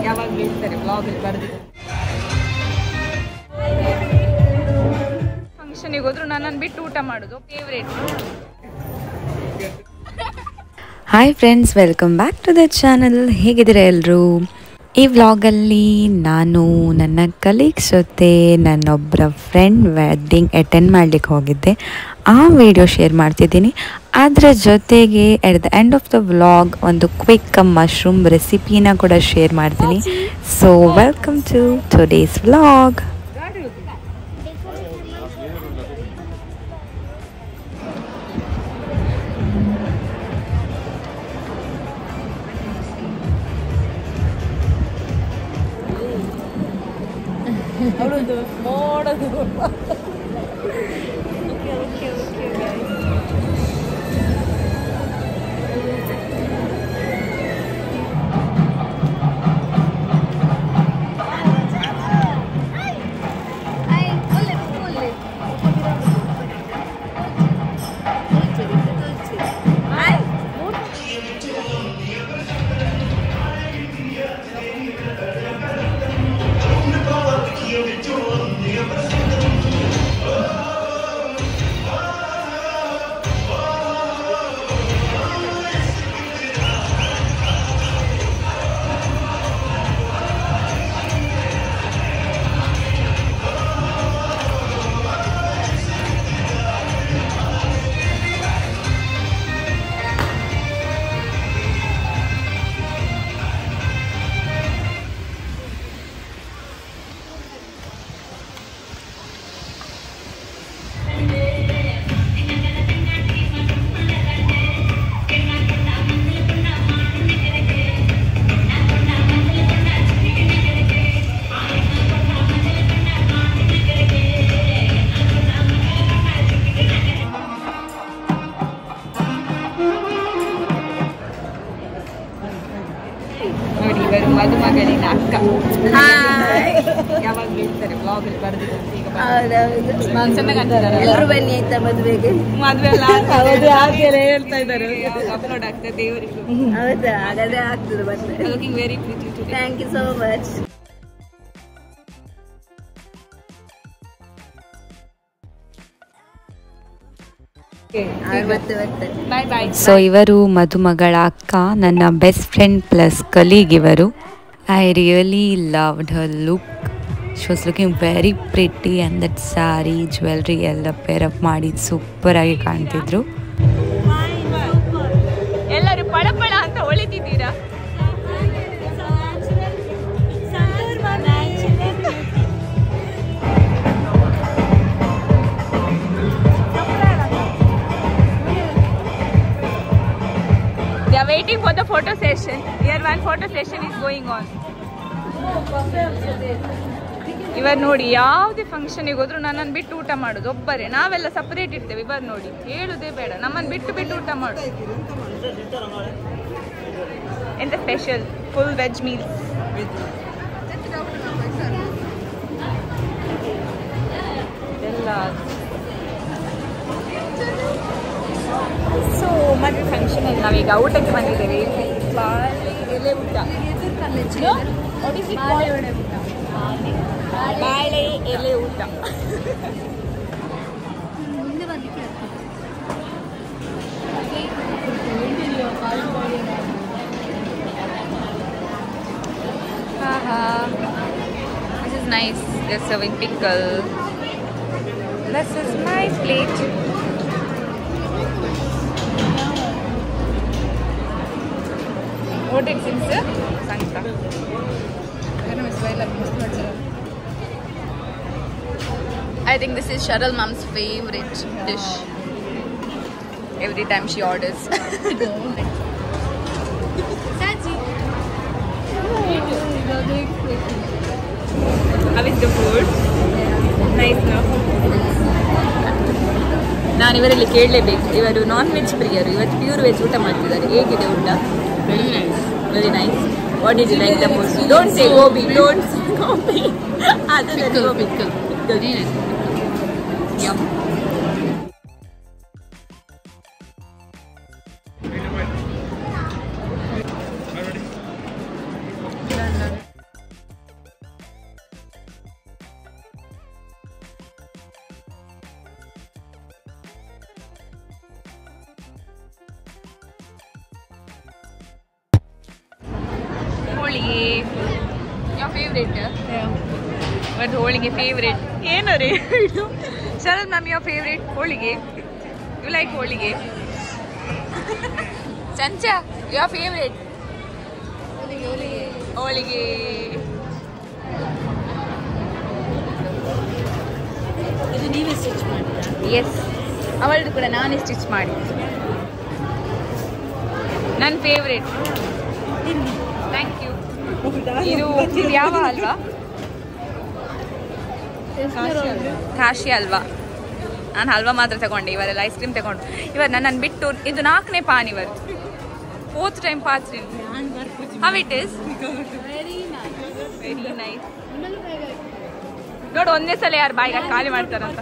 ಯಾವಾಗಲೂ ಇರ್ತಾರೆ ಬ್ಲಾಗಲ್ಲಿ ಬರೆದಿದ್ದಾರೆ. ಫಂಕ್ಷನಿಗೆ ಹೋದ್ರು ನನ್ನನ್ನು ಬಿಟ್ಟು ಊಟ ಮಾಡೋದು favourite. Hi friends, welcome back to the channel. ಹೇಗಿದ್ದೀರಾ ಎಲ್ಲರೂ? ಈ ವ್ಲಾಗಲ್ಲಿ ನಾನು ನನ್ನ ಕಲೀಗ್ಸ್ ಜೊತೆ ನನ್ನೊಬ್ಬರ ಫ್ರೆಂಡ್ ವೆಡ್ಡಿಂಗ್ ಅಟೆಂಡ್ ಮಾಡಲಿಕ್ಕೆ ಹೋಗಿದ್ದೆ. ಆ ವಿಡಿಯೋ ಶೇರ್ ಮಾಡ್ತಿದ್ದೀನಿ. ಅದರ ಜೊತೆಗೆ at the end of the vlog ಒಂದು ಕ್ವಿಕ್ ಮಶ್ರೂಮ್ ರೆಸಿಪಿನ ಕೂಡ ಶೇರ್ ಮಾಡ್ತೀನಿ. So welcome to today's vlog. ಅವಳೊಂದು ನೋಡೋದು ಮದುಮಗಳಿನ ಅಕ್ಕ. ಯಾವಾಗಲೂ ಇರ್ತಾರೆ ಬ್ಲಾಗಲ್ಲಿ ಬರೆದಿದ್ದಾರೆ. ಎಲ್ಲರೂ ಬನ್ನಿ ಆಯ್ತಾ ಮದುವೆಗೆ. ಮದುವೆ ಎಲ್ಲ ಹೇಳ್ತಾ ಇದ್ದಾರೆ. ಅಪ್ಲೋಡ್ ಆಗ್ತದೆ ದೇವರಿಗೆ. ಹೌದಾ? ಹಾಗಾದ್ರೆ ಆಗ್ತದೆ ಮತ್ತೆ. Looking very pretty today. Thank you so much. So ಇವರು ಮದುಮಗಳ ಅಕ್ಕ, ನನ್ನ ಬೆಸ್ಟ್ ಫ್ರೆಂಡ್ ಪ್ಲಸ್ ಕಲೀಗ್ ಇವರು. I really loved her look. She was looking very pretty and that sari jewellery ಎಲ್ಲ ಪೇರ್ ಅಪ್ ಮಾಡಿ ಸೂಪರಾಗಿ ಕಾಣ್ತಿದ್ರು. ಎಲ್ಲರೂ ಪಳಪಳ ಅಂತ ಹೊಳಿತಿದ್ದೀರಾ? They are waiting for the photo session. Here one photo session is going on. ಇವರು ನೋಡಿ ಯಾವುದೇ ಫಂಕ್ಷನಿಗೆ ಹೋದ್ರು ನನ್ನನ್ನು ಬಿಟ್ಟು ಊಟ ಮಾಡೋದು ಒಬ್ಬರೇ. ನಾವೆಲ್ಲ ಸಪರೇಟ್ ಇರ್ತೇವೆ, ಇವರು ನೋಡಿ ಹೇಳುದೇ ಬೇಡ, ನಮ್ಮನ್ನು ಬಿಟ್ಟು ಊಟ ಮಾಡೋದು. ಎಂತ ಸ್ಪೆಷಲ್ ಫುಲ್ ವೆಜ್ ಮೀಲ್. ಎಲ್ಲ ಸೊ ಮದುವೆ ಫಂಕ್ಷನಲ್ಲಿ ನಾವೀಗ ಊಟಕ್ಕೆ ಬಂದಿದ್ದೇವೆ. ಬಾಳೆ ಎಲೆ ಊಟ. ಬಾಳೆ ಎಲೆ ಊಟ. This is nice. They're serving pickle. This is my plate. What it seems, sir? Santa. I think this is Sharal Mom's favorite dish. Every time she orders. How is the food? Nice, no? ನಾನು ಇವರಲ್ಲಿ ಕೇಳಲೇಬೇಕು. ಇವರು non veg ಪ್ರಿಯರು. ಇವತ್ತು pure veg ಊಟ ಮಾಡ್ತಿದ್ದಾರೆ. ಹೇಗಿದೆ ಊಟ? Very nice. What did you like the most? Don't say gobi. Don't say gobi. Other than gobi. Pickle. Yum. Favourite but holige favourite ಏನು ರೀ Sharad ma'am your favourite holige you like holige ಚಂಚಾ your favourite holige ಇದು ನೀವೇ stitch ಮಾಡಿದ್ರಾ? ಎಸ್ ಅವಳದು ಕೂಡ ನಾನೇ stitch ಮಾಡಿದ್ದು ನನ್ನ ಫೇವ್ರೇಟ್ ಥ್ಯಾಂಕ್ ಯು ಇದು ಯಾವ ಹಲ್ವಾ ಕಾಶಿ ಹಲ್ವಾ ನಾನು ಹಲ್ವಾ ಮಾತ್ರ ತಗೊಂಡೆ ಇವರೆಲ್ಲ ಐಸ್ ಕ್ರೀಮ್ ತಗೊಂಡು ಇವರು ನನ್ನನ್ನು ಬಿಟ್ಟು ಇದು 4ನೇ ಪಾನ್ ಇವರು 4th ಟೈಮ್ ಪಾತ್ರೆ how it is very nice ನೋಡು ಒಂದೇ ಸಲ ಯಾರು ಬಾಯಿಗೆ ಖಾಲಿ ಮಾಡ್ತಾರಂತ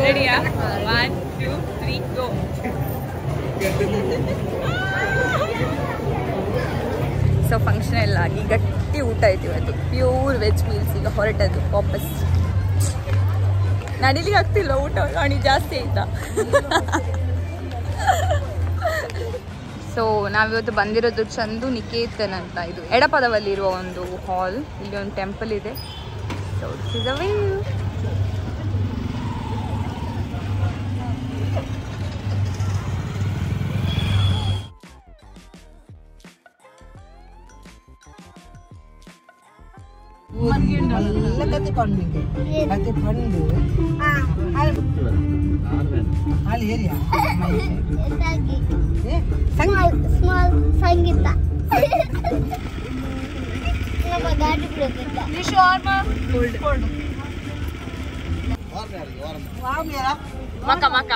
ರೆಡಿಯಾ 1 2 3 ಗೋ ಸೊ ಫಂಕ್ಷನಲ್ ಆಗಿ ಗಟ್ಟಿ ಊಟ ಆಯ್ತು ಇವತ್ತು ಪ್ಯೂರ್ ವೆಜ್ ಮೀಲ್ಸ್ ಈಗ ಹೊರಟದ್ದು ವಾಪಸ್ ನಡಿಲಿಕ್ಕೆ ಆಗ್ತಿಲ್ವ ಊಟ ಅಣಿ ಜಾಸ್ತಿ ಆಯ್ತಾ ಸೊ ನಾವಿವತ್ತು ಬಂದಿರೋದು ಚಂದು ನಿಕೇತನ್ ಅಂತ ಇದು ಎಡಪದವಲ್ಲಿರುವ ಒಂದು ಹಾಲ್ ಇಲ್ಲಿ ಒಂದು ಟೆಂಪಲ್ ಇದೆ so this is a view ಸಂಗೀತ ಮಕ ಮಕ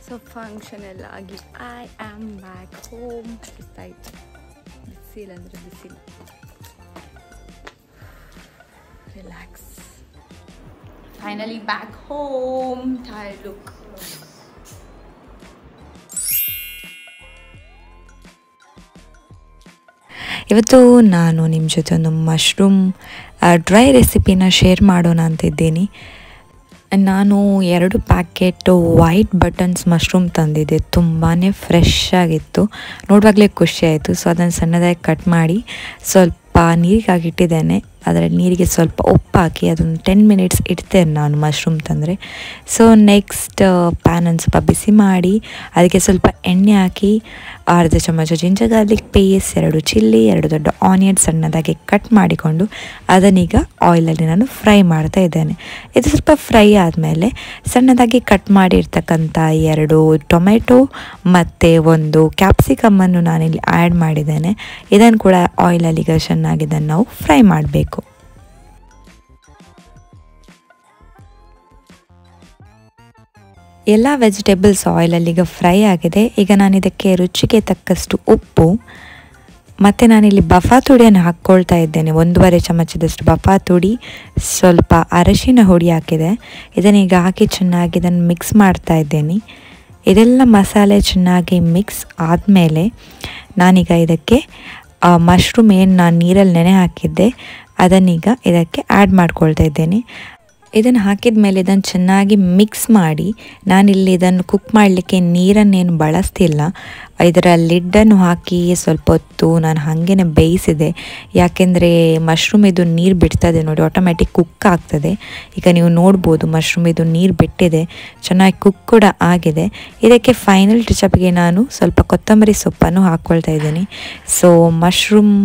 ಸೊ ಫಂಕ್ಷನ್ ಎಲ್ಲ ಆಗಿ ಐ ಆಮ್ ಬ್ಯಾಕ್ ಹೋಮ್ ಆಯ್ತು ಬಿಸಿಲು ಅಂದರೆ ಬಿಸಿಲು relax finally back home tired look ಇವತ್ತು ನಾನು ನಿಮ್ಮ ಜೊತೆ ಒಂದು ಮಶ್ರೂಮ್ ಡ್ರೈ ರೆಸಿಪಿನ ಶೇರ್ ಮಾಡೋಣ ಅಂತಿದ್ದೀನಿ. ನಾನು 2 ಪ್ಯಾಕೆಟು ವೈಟ್ ಬಟನ್ಸ್ ಮಶ್ರೂಮ್ ತಂದಿದ್ದೆ. ತುಂಬಾ ಫ್ರೆಶ್ ಆಗಿತ್ತು, ನೋಡುವಾಗಲೇ ಖುಷಿ ಆಯಿತು. ಸೊ ಅದನ್ನು ಸಣ್ಣದಾಗಿ ಕಟ್ ಮಾಡಿ ಸ್ವಲ್ಪ ನೀರಿಗೆ ಹಾಕಿಟ್ಟಿದ್ದೇನೆ. ಅದರಲ್ಲಿ ನೀರಿಗೆ ಸ್ವಲ್ಪ ಉಪ್ಪು ಹಾಕಿ ಅದನ್ನು 10 ಮಿನಿಟ್ಸ್ ಇಡ್ತೇನೆ ನಾನು ಮಶ್ರೂಮ್ ತಂದರೆ. ಸೊ ನೆಕ್ಸ್ಟ್ ಪ್ಯಾನನ್ನು ಸ್ವಲ್ಪ ಬಿಸಿ ಮಾಡಿ ಅದಕ್ಕೆ ಸ್ವಲ್ಪ ಎಣ್ಣೆ ಹಾಕಿ ಅರ್ಧ ಚಮಚ ಜಿಂಜರ್ ಗಾರ್ಲಿಕ್ ಪೇಸ್ಟ್, 2 ಚಿಲ್ಲಿ, 2 ದೊಡ್ಡ ಆನಿಯನ್ ಸಣ್ಣದಾಗಿ ಕಟ್ ಮಾಡಿಕೊಂಡು ಅದನ್ನೀಗ ಆಯಿಲಲ್ಲಿ ನಾನು ಫ್ರೈ ಮಾಡ್ತಾ ಇದ್ದೇನೆ. ಇದು ಸ್ವಲ್ಪ ಫ್ರೈ ಆದಮೇಲೆ ಸಣ್ಣದಾಗಿ ಕಟ್ ಮಾಡಿರ್ತಕ್ಕಂಥ 2 ಟೊಮೆಟೊ ಮತ್ತು 1 ಕ್ಯಾಪ್ಸಿಕಮ್ಮನ್ನು ನಾನಿಲ್ಲಿ ಆ್ಯಡ್ ಮಾಡಿದ್ದೇನೆ. ಇದನ್ನು ಕೂಡ ಆಯಿಲಲ್ಲಿ ಈಗ ಚೆನ್ನಾಗಿ ಇದನ್ನು ನಾವು ಫ್ರೈ ಮಾಡಬೇಕು. ಎಲ್ಲ ವೆಜಿಟೇಬಲ್ಸ್ ಆಯಿಲಲ್ಲಿ ಈಗ ಫ್ರೈ ಆಗಿದೆ. ಈಗ ನಾನು ಇದಕ್ಕೆ ರುಚಿಗೆ ತಕ್ಕಷ್ಟು ಉಪ್ಪು ಮತ್ತು ನಾನಿಲ್ಲಿ ಬಫಾ ತುಡಿಯನ್ನು ಹಾಕ್ಕೊಳ್ತಾ ಇದ್ದೇನೆ. 1.5 ಚಮಚದಷ್ಟು ಬಫಾ ತುಡಿ, ಸ್ವಲ್ಪ ಅರಶಿನ ಹುಡಿ ಹಾಕಿದೆ. ಇದನ್ನೀಗ ಹಾಕಿ ಚೆನ್ನಾಗಿ ಇದನ್ನು ಮಿಕ್ಸ್ ಮಾಡ್ತಾ ಇದ್ದೇನೆ. ಇದೆಲ್ಲ ಮಸಾಲೆ ಚೆನ್ನಾಗಿ ಮಿಕ್ಸ್ ಆದಮೇಲೆ ನಾನೀಗ ಇದಕ್ಕೆ ಮಶ್ರೂಮ್ ಏನು ನಾನು ನೀರಲ್ಲಿ ನೆನೆ ಹಾಕಿದ್ದೆ ಅದನ್ನೀಗ ಇದಕ್ಕೆ ಆ್ಯಡ್ ಮಾಡ್ಕೊಳ್ತಾ ಇದ್ದೇನೆ. ಇದನ್ನು ಹಾಕಿದ ಮೇಲೆ ಇದನ್ನು ಚೆನ್ನಾಗಿ ಮಿಕ್ಸ್ ಮಾಡಿ, ನಾನಿಲ್ಲಿ ಇದನ್ನು ಕುಕ್ ಮಾಡಲಿಕ್ಕೆ ನೀರನ್ನೇನು ಬಳಸ್ತಿಲ್ಲ. ಇದರ ಲಿಡ್ಡನ್ನು ಹಾಕಿ ಸ್ವಲ್ಪ ಹೊತ್ತು ನಾನು ಹಾಗೇ ಬೇಯಿಸಿದೆ. ಯಾಕೆಂದರೆ ಮಶ್ರೂಮ್ ಇದು ನೀರು ಬಿಡ್ತದೆ ನೋಡಿ, ಆಟೋಮ್ಯಾಟಿಕ್ ಕುಕ್ ಆಗ್ತದೆ. ಈಗ ನೀವು ನೋಡ್ಬೋದು ಮಶ್ರೂಮ್ ಇದು ನೀರು ಬಿಟ್ಟಿದೆ, ಚೆನ್ನಾಗಿ ಕುಕ್ ಕೂಡ ಆಗಿದೆ. ಇದಕ್ಕೆ ಫೈನಲ್ ಟಚಪ್ಗೆ ನಾನು ಸ್ವಲ್ಪ ಕೊತ್ತಂಬರಿ ಸೊಪ್ಪನ್ನು ಹಾಕ್ಕೊಳ್ತಾ ಇದ್ದೀನಿ. ಸೊ ಮಶ್ರೂಮ್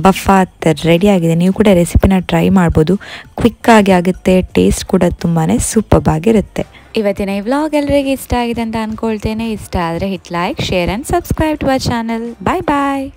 ಬಫಾತ್ ರೆಡಿ ಆಗಿದೆ. ನೀವು ಕೂಡ ರೆಸಿಪಿನ ಟ್ರೈ ಮಾಡ್ಬೋದು, ಕ್ವಿಕ್ಕಾಗಿ ಆಗುತ್ತೆ, ಟೇಸ್ಟ್ ಕೂಡ ತುಂಬಾ ಸೂಪರ್ ಆಗಿರುತ್ತೆ. ಇವತ್ತಿನ ಈ ವ್ಲಾಗ್ ಎಲ್ಲರಿಗೆ ಇಷ್ಟ ಆಗಿದೆ ಅಂತ ಅಂದ್ಕೊಳ್ತೇನೆ. ಇಷ್ಟ ಆದರೆ hit like, share and subscribe to our channel. Bye bye.